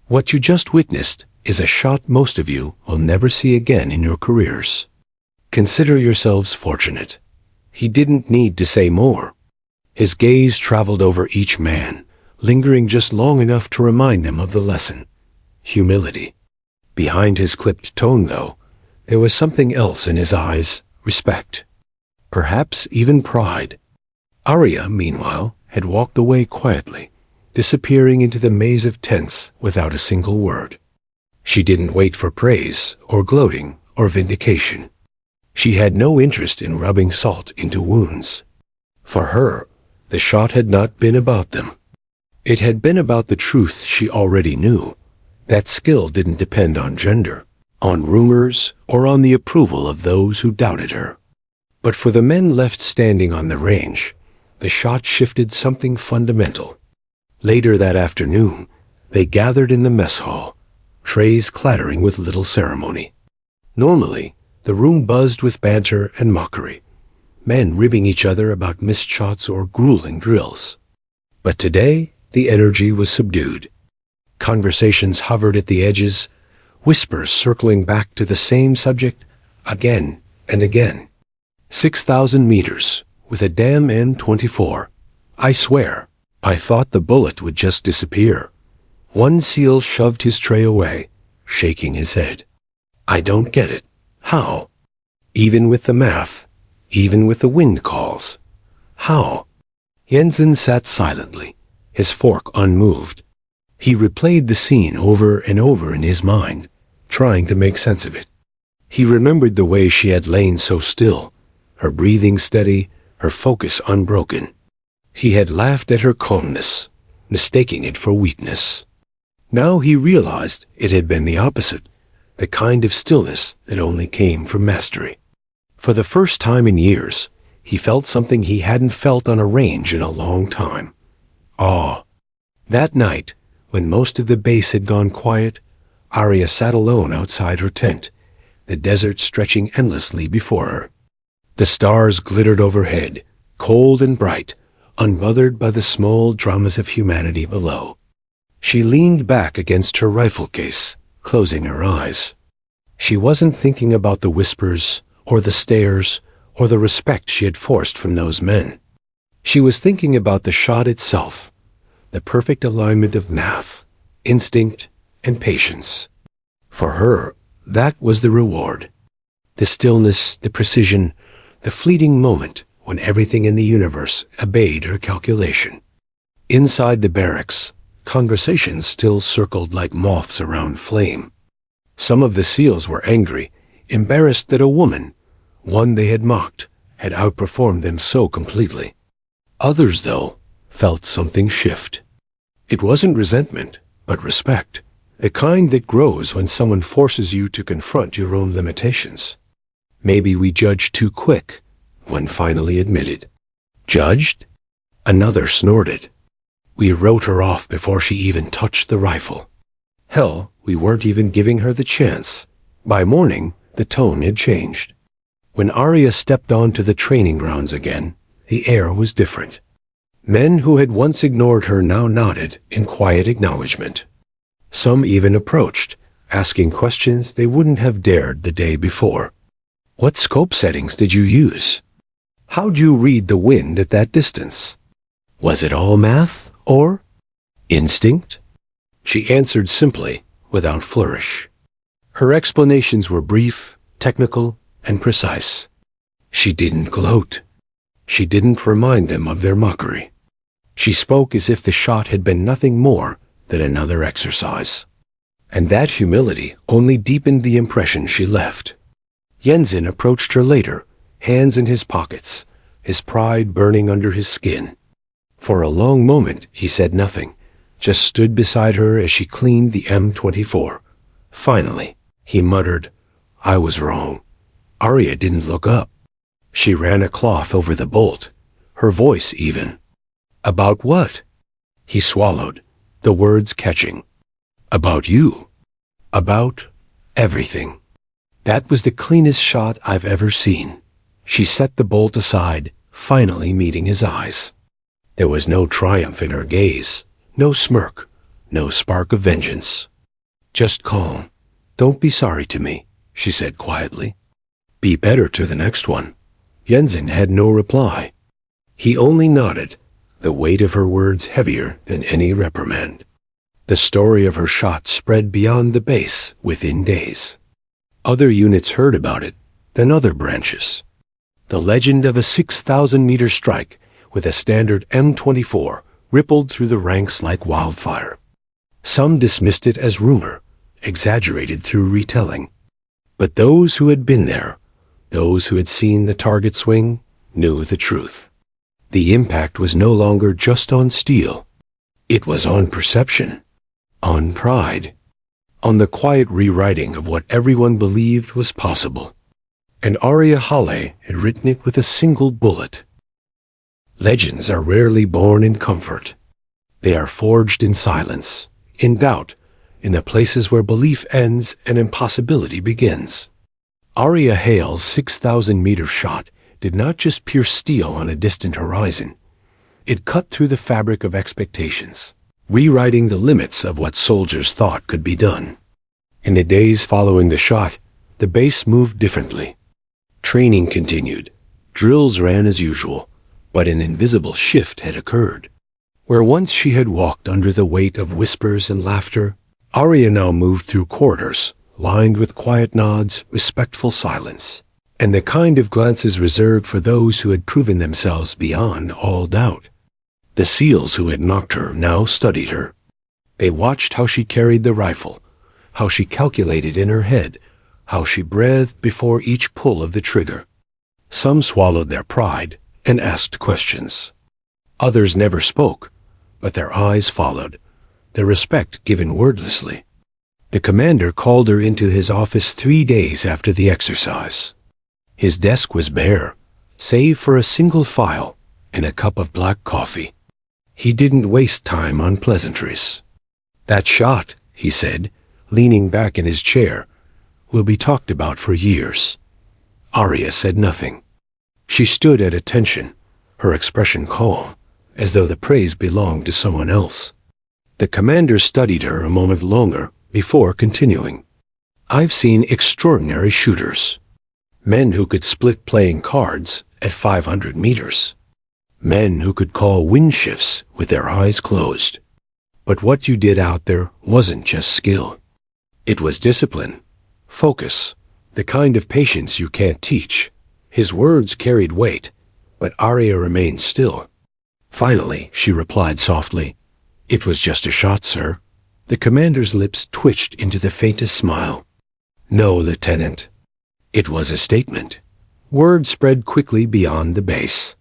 what you just witnessed is a shot most of you will never see again in your careers. Consider yourselves fortunate." He didn't need to say more. His gaze traveled over each man, lingering just long enough to remind them of the lesson. Humility. Behind his clipped tone, though, there was something else in his eyes, respect. Perhaps even pride. Arya, meanwhile, had walked away quietly, disappearing into the maze of tents without a single word. She didn't wait for praise, or gloating, or vindication. She had no interest in rubbing salt into wounds. For her, the shot had not been about them. It had been about the truth she already knew. That skill didn't depend on gender, on rumors, or on the approval of those who doubted her. But for the men left standing on the range, the shot shifted something fundamental. Later that afternoon, they gathered in the mess hall, trays clattering with little ceremony. Normally, the room buzzed with banter and mockery, men ribbing each other about missed shots or grueling drills. But today, the energy was subdued. Conversations hovered at the edges, whispers circling back to the same subject again and again. 6,000 meters, with a damn M24. I swear, I thought the bullet would just disappear. One SEAL shoved his tray away, shaking his head. I don't get it. How? Even with the math, even with the wind calls. How? Jensen sat silently, his fork unmoved. He replayed the scene over and over in his mind, trying to make sense of it. He remembered the way she had lain so still, her breathing steady, her focus unbroken. He had laughed at her calmness, mistaking it for weakness. Now he realized it had been the opposite, the kind of stillness that only came from mastery. For the first time in years, he felt something he hadn't felt on a range in a long time. Awe. That night, when most of the base had gone quiet, Arya sat alone outside her tent, the desert stretching endlessly before her. The stars glittered overhead, cold and bright, unbothered by the small dramas of humanity below. She leaned back against her rifle case, closing her eyes. She wasn't thinking about the whispers, or the stares, or the respect she had forced from those men. She was thinking about the shot itself, the perfect alignment of math, instinct, and patience. For her, that was the reward. The stillness, the precision, the fleeting moment when everything in the universe obeyed her calculation. Inside the barracks, conversations still circled like moths around flame. Some of the SEALs were angry, embarrassed that a woman, one they had mocked, had outperformed them so completely. Others, though, felt something shift. It wasn't resentment, but respect, the kind that grows when someone forces you to confront your own limitations. Maybe we judged too quick, one finally admitted. Judged? Another snorted. We wrote her off before she even touched the rifle. Hell, we weren't even giving her the chance. By morning, the tone had changed. When Arya stepped onto the training grounds again, the air was different. Men who had once ignored her now nodded in quiet acknowledgement. Some even approached, asking questions they wouldn't have dared the day before. What scope settings did you use? How'd you read the wind at that distance? Was it all math, or instinct? She answered simply, without flourish. Her explanations were brief, technical, and precise. She didn't gloat. She didn't remind them of their mockery. She spoke as if the shot had been nothing more than another exercise. And that humility only deepened the impression she left. Yenzin approached her later, hands in his pockets, his pride burning under his skin. For a long moment he said nothing, just stood beside her as she cleaned the M24. Finally, he muttered, "I was wrong." Arya didn't look up. She ran a cloth over the bolt, her voice even. "About what?" He swallowed, the words catching. "About you. About everything." That was the cleanest shot I've ever seen. She set the bolt aside, finally meeting his eyes. There was no triumph in her gaze, no smirk, no spark of vengeance. "Just calm. Don't be sorry to me," she said quietly. "Be better to the next one." Yenzin had no reply. He only nodded, the weight of her words heavier than any reprimand. The story of her shot spread beyond the base within days. Other units heard about it, then other branches. The legend of a 6,000-meter strike with a standard M24 rippled through the ranks like wildfire. Some dismissed it as rumor, exaggerated through retelling. But those who had been there, those who had seen the target swing, knew the truth. The impact was no longer just on steel. It was on perception, on pride, on the quiet rewriting of what everyone believed was possible. And Arya Hale had written it with a single bullet. Legends are rarely born in comfort. They are forged in silence, in doubt, in the places where belief ends and impossibility begins. Arya Hale's 6,000-meter shot did not just pierce steel on a distant horizon. It cut through the fabric of expectations, rewriting the limits of what soldiers thought could be done. In the days following the shot, the base moved differently. Training continued. Drills ran as usual, but an invisible shift had occurred. Where once she had walked under the weight of whispers and laughter, Arya now moved through corridors, lined with quiet nods, respectful silence, and the kind of glances reserved for those who had proven themselves beyond all doubt. The SEALs who had knocked her now studied her. They watched how she carried the rifle, how she calculated in her head, how she breathed before each pull of the trigger. Some swallowed their pride and asked questions. Others never spoke, but their eyes followed, their respect given wordlessly. The commander called her into his office 3 days after the exercise. His desk was bare, save for a single file and a cup of black coffee. He didn't waste time on pleasantries. "That shot," he said, leaning back in his chair, "will be talked about for years." Arya said nothing. She stood at attention, her expression calm, as though the praise belonged to someone else. The commander studied her a moment longer before continuing. "I've seen extraordinary shooters. Men who could split playing cards at 500 meters. Men who could call wind shifts with their eyes closed. But what you did out there wasn't just skill. It was discipline, focus, the kind of patience you can't teach." His words carried weight, but Arya remained still. Finally, she replied softly, "It was just a shot, sir." The commander's lips twitched into the faintest smile. "No, Lieutenant. It was a statement." Word spread quickly beyond the base.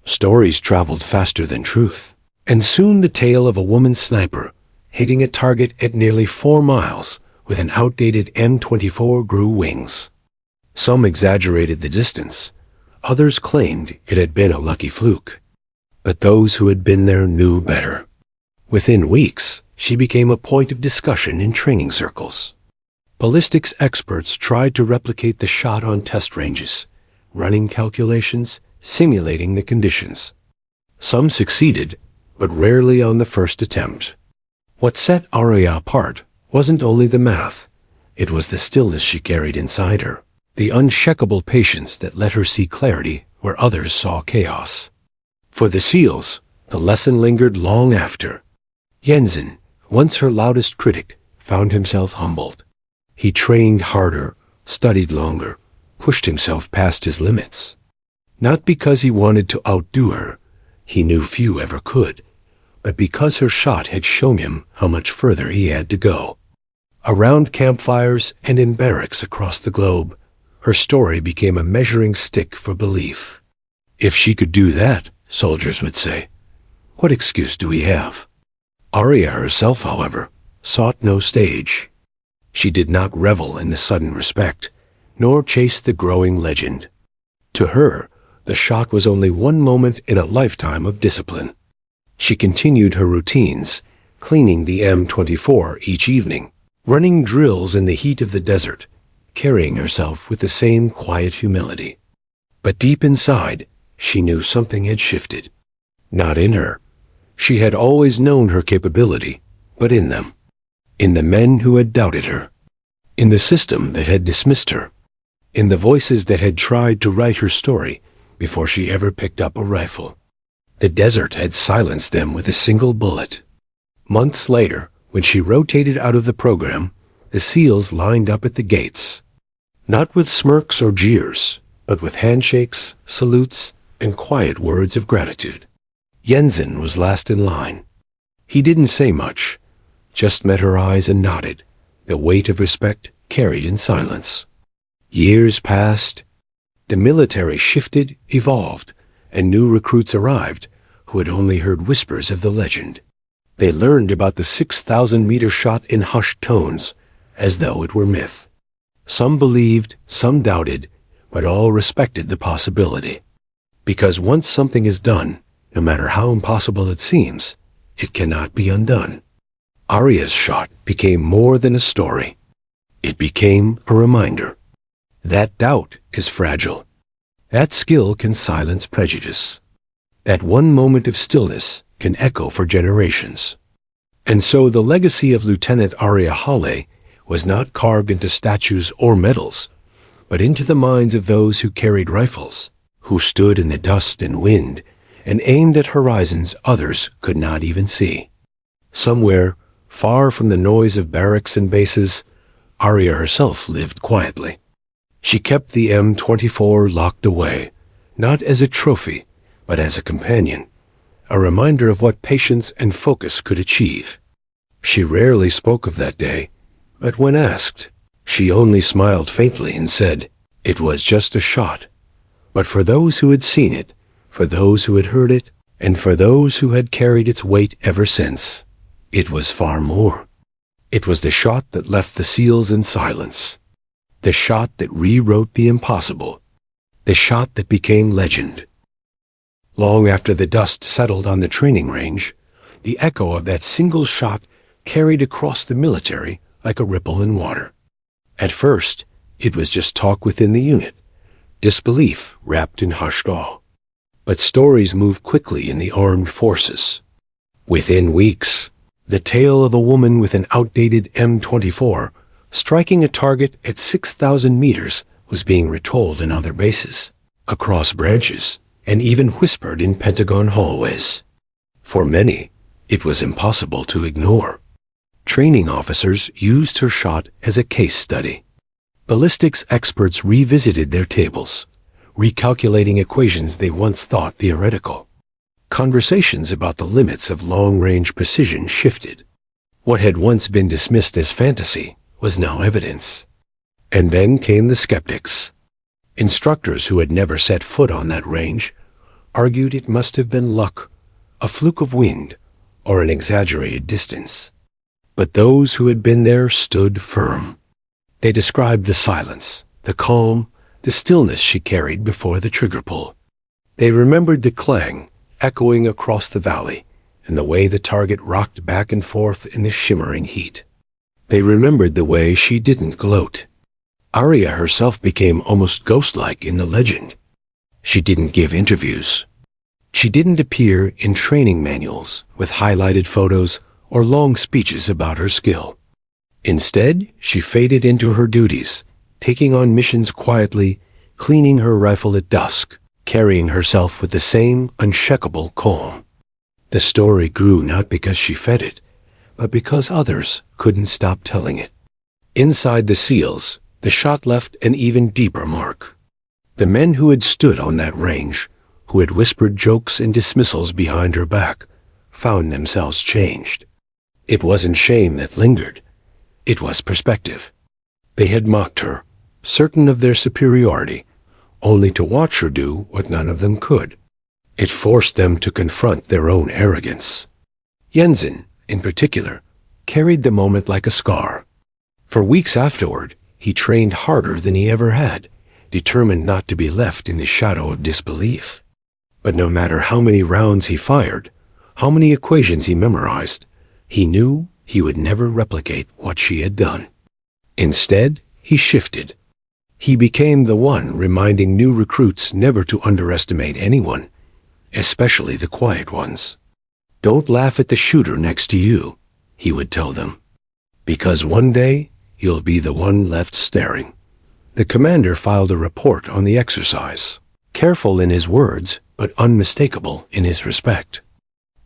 Stories traveled faster than truth. And soon the tale of a woman sniper hitting a target at nearly 4 miles with an outdated M24 grew wings. Some exaggerated the distance. Others claimed it had been a lucky fluke. But those who had been there knew better. Within weeks, she became a point of discussion in training circles. Ballistics experts tried to replicate the shot on test ranges, running calculations, simulating the conditions. Some succeeded, but rarely on the first attempt. What set Arya apart wasn't only the math, it was the stillness she carried inside her, the unshakable patience that let her see clarity where others saw chaos. For the SEALs, the lesson lingered long after. Jensen, once her loudest critic, found himself humbled. He trained harder, studied longer, pushed himself past his limits. Not because he wanted to outdo her, he knew few ever could, but because her shot had shown him how much further he had to go. Around campfires and in barracks across the globe, her story became a measuring stick for belief. If she could do that, soldiers would say, what excuse do we have? Arya herself, however, sought no stage. She did not revel in the sudden respect, nor chase the growing legend. To her, the shot was only one moment in a lifetime of discipline. She continued her routines, cleaning the M24 each evening, running drills in the heat of the desert, carrying herself with the same quiet humility. But deep inside, she knew something had shifted. Not in her. She had always known her capability, but in them. In the men who had doubted her. In the system that had dismissed her. In the voices that had tried to write her story before she ever picked up a rifle. The desert had silenced them with a single bullet. Months later, when she rotated out of the program, the SEALs lined up at the gates. Not with smirks or jeers, but with handshakes, salutes, and quiet words of gratitude. Jensen was last in line. He didn't say much, just met her eyes and nodded, the weight of respect carried in silence. Years passed. The military shifted, evolved, and new recruits arrived who had only heard whispers of the legend. They learned about the 6,000-meter shot in hushed tones, as though it were myth. Some believed, some doubted, but all respected the possibility. Because once something is done, no matter how impossible it seems, it cannot be undone. Arya's shot became more than a story. It became a reminder. That doubt is fragile. That skill can silence prejudice. That one moment of stillness can echo for generations. And so the legacy of Lieutenant Arya Hale was not carved into statues or medals, but into the minds of those who carried rifles, who stood in the dust and wind and aimed at horizons others could not even see. Somewhere, far from the noise of barracks and bases, Arya herself lived quietly. She kept the M24 locked away, not as a trophy, but as a companion, a reminder of what patience and focus could achieve. She rarely spoke of that day, but when asked, she only smiled faintly and said, "It was just a shot." But for those who had seen it, for those who had heard it, and for those who had carried its weight ever since, it was far more. It was the shot that left the SEALs in silence. The shot that rewrote the impossible. The shot that became legend. Long after the dust settled on the training range, the echo of that single shot carried across the military like a ripple in water. At first, it was just talk within the unit, disbelief wrapped in hushed awe. But stories moved quickly in the armed forces. Within weeks, the tale of a woman with an outdated M24 striking a target at 6,000 meters was being retold in other bases, across branches, and even whispered in Pentagon hallways. For many, it was impossible to ignore. Training officers used her shot as a case study. Ballistics experts revisited their tables, recalculating equations they once thought theoretical. Conversations about the limits of long-range precision shifted. What had once been dismissed as fantasy was now evidence. And then came the skeptics. Instructors who had never set foot on that range argued it must have been luck, a fluke of wind, or an exaggerated distance. But those who had been there stood firm. They described the silence, the calm, the stillness she carried before the trigger pull. They remembered the clang echoing across the valley and the way the target rocked back and forth in the shimmering heat. They remembered the way she didn't gloat. Arya herself became almost ghost-like in the legend. She didn't give interviews. She didn't appear in training manuals with highlighted photos or long speeches about her skill. Instead, she faded into her duties, taking on missions quietly, cleaning her rifle at dusk, carrying herself with the same unshakable calm. The story grew not because she fed it, but because others couldn't stop telling it. Inside the SEALs, the shot left an even deeper mark. The men who had stood on that range, who had whispered jokes and dismissals behind her back, found themselves changed. It wasn't shame that lingered. It was perspective. They had mocked her, certain of their superiority, only to watch her do what none of them could. It forced them to confront their own arrogance. Jensen, in particular, carried the moment like a scar. For weeks afterward, he trained harder than he ever had, determined not to be left in the shadow of disbelief. But no matter how many rounds he fired, how many equations he memorized, he knew he would never replicate what she had done. Instead, he shifted. He became the one reminding new recruits never to underestimate anyone, especially the quiet ones. Don't laugh at the shooter next to you, he would tell them, because one day you'll be the one left staring. The commander filed a report on the exercise, careful in his words, but unmistakable in his respect.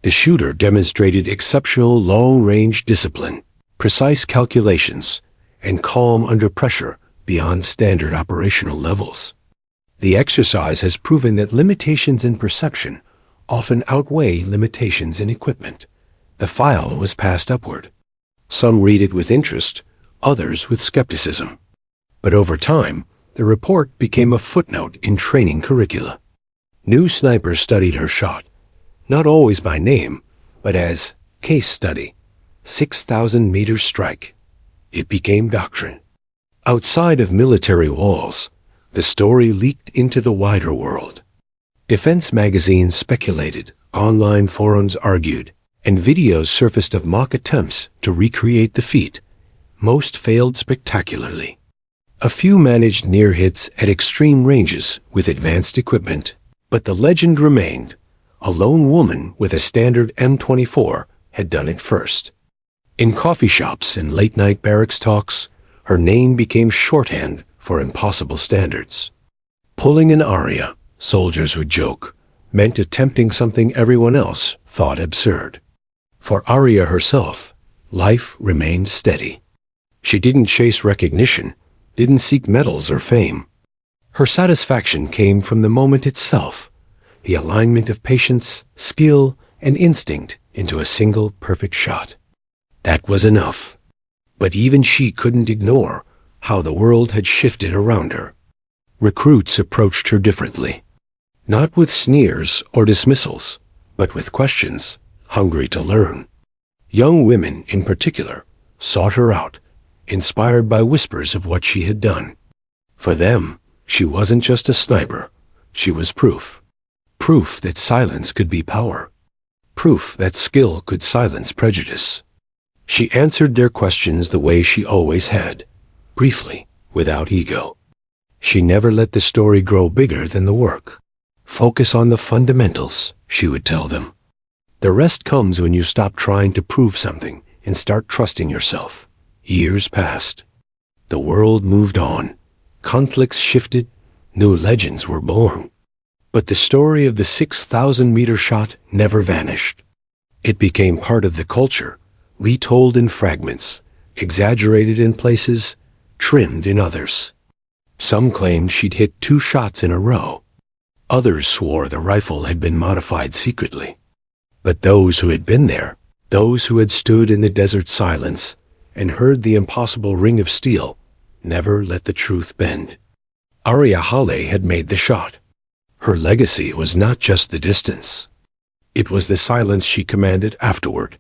The shooter demonstrated exceptional long-range discipline, precise calculations, and calm under pressure beyond standard operational levels. The exercise has proven that limitations in perception often outweigh limitations in equipment. The file was passed upward. Some read it with interest, others with skepticism. But over time, the report became a footnote in training curricula. New snipers studied her shot, not always by name, but as case study, 6,000 meters strike. It became doctrine. Outside of military walls, the story leaked into the wider world. Defense magazines speculated, online forums argued, and videos surfaced of mock attempts to recreate the feat. Most failed spectacularly. A few managed near hits at extreme ranges with advanced equipment, but the legend remained. A lone woman with a standard M24 had done it first. In coffee shops and late-night barracks talks, her name became shorthand for impossible standards. Pulling an Arya, soldiers would joke, meant attempting something everyone else thought absurd. For Arya herself, life remained steady. She didn't chase recognition, didn't seek medals or fame. Her satisfaction came from the moment itself, the alignment of patience, skill, and instinct into a single perfect shot. That was enough. But even she couldn't ignore how the world had shifted around her. Recruits approached her differently, not with sneers or dismissals, but with questions, hungry to learn. Young women, in particular, sought her out, inspired by whispers of what she had done. For them, she wasn't just a sniper. She was proof. Proof that silence could be power. Proof that skill could silence prejudice. She answered their questions the way she always had, briefly, without ego. She never let the story grow bigger than the work. Focus on the fundamentals, she would tell them. The rest comes when you stop trying to prove something and start trusting yourself. Years passed. The world moved on. Conflicts shifted. New legends were born. But the story of the 6,000-meter shot never vanished. It became part of the culture, retold in fragments, exaggerated in places, trimmed in others. Some claimed she'd hit 2 shots in a row. Others swore the rifle had been modified secretly. But those who had been there, those who had stood in the desert silence and heard the impossible ring of steel, never let the truth bend. Arya Hale had made the shot. Her legacy was not just the distance. It was the silence she commanded afterward,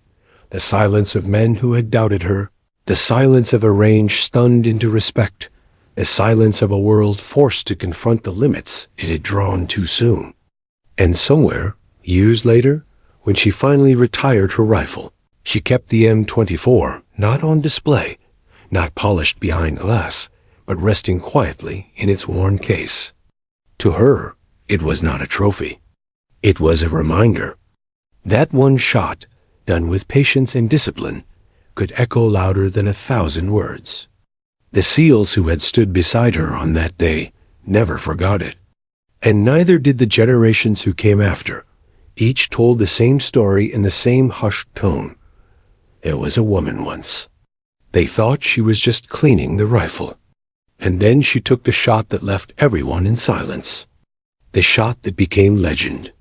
the silence of men who had doubted her, the silence of a range stunned into respect, the silence of a world forced to confront the limits it had drawn too soon. And somewhere, years later, when she finally retired her rifle, she kept the M24 not on display, not polished behind glass, but resting quietly in its worn case. To her, it was not a trophy. It was a reminder. That one shot, done with patience and discipline, could echo louder than 1,000 words. The SEALs who had stood beside her on that day never forgot it. And neither did the generations who came after. Each told the same story in the same hushed tone. There was a woman once. They thought she was just cleaning the rifle. And then she took the shot that left everyone in silence. The shot that became legend.